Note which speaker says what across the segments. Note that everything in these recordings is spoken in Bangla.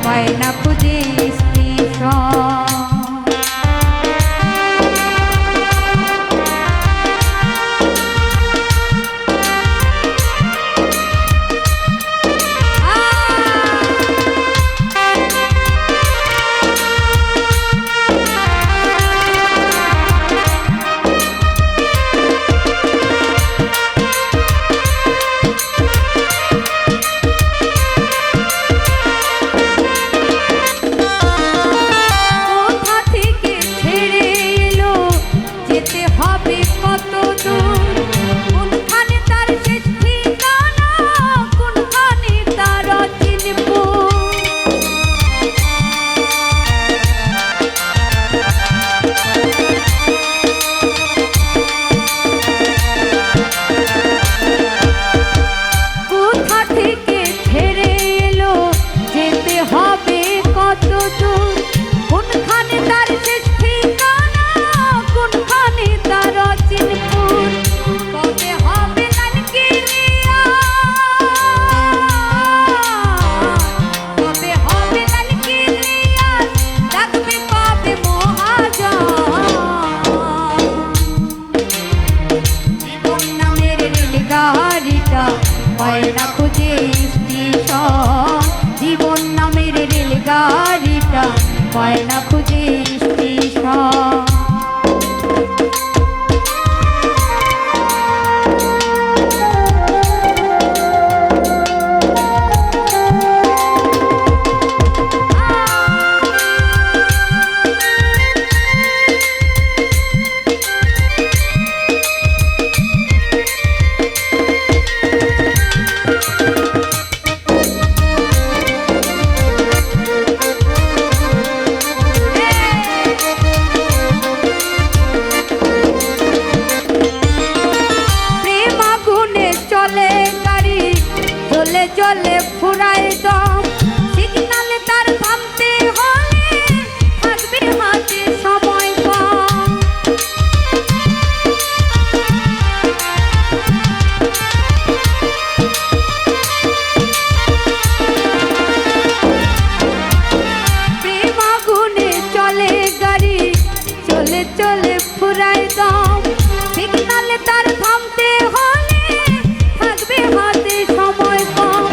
Speaker 1: পায় না খুঁজে স্টেশন। পায় না খুঁজে স্টেশন, জীবন নামের রেলগাড়িটা পায় না খুঁজে স্টেশন। চলে ফুরায় দম, সিগনালে তার থামতে হলে থাকবে হাতে সময় কম। প্রেম আগুনে চলে গাড়ি, চলে চলে ফুরায় দম, সিগনালে তার থামতে হলে থাকবে হাতে সময় কম।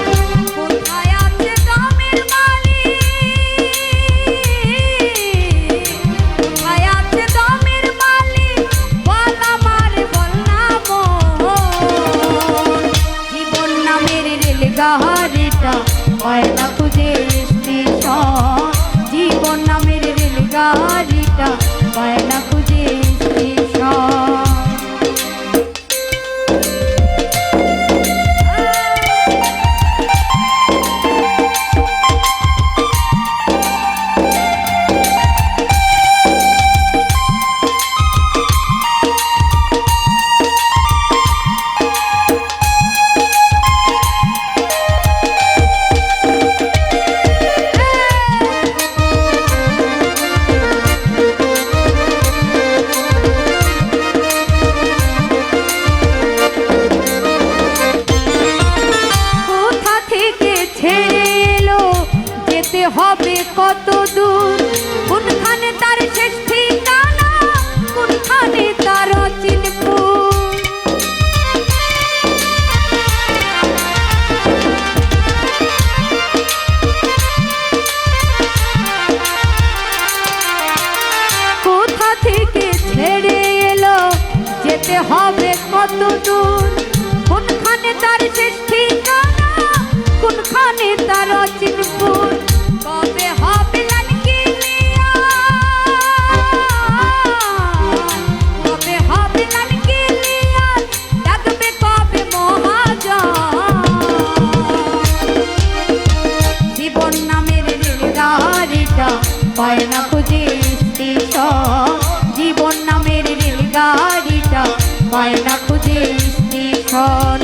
Speaker 1: গাড়িটা পায় না খুঁজে স্টেশন, জীবন নামের রেলগাড়িটা পায় না খুঁজে স্টেশন। হবে কত দূর, কোনখানে তার শেষ ঠিকানা, কোনখানে তার চিনপুর। কোথা থেকে ছেড়ে এলো, যেতে হবে কত দূর, কোনখানে তার শেষ ঠিকানা, কোনখানে তার চিনপুর। কবে হবে লালকিলিয়া, কবে হবে লালকিলিয়া, ডাকবে কবে মহাজন। জীবন নামের রেলগাড়িটা পায় না খুঁজে স্টেশন, জীবন নামের রেলগাড়িটা পায় না খুঁজে স্টেশন।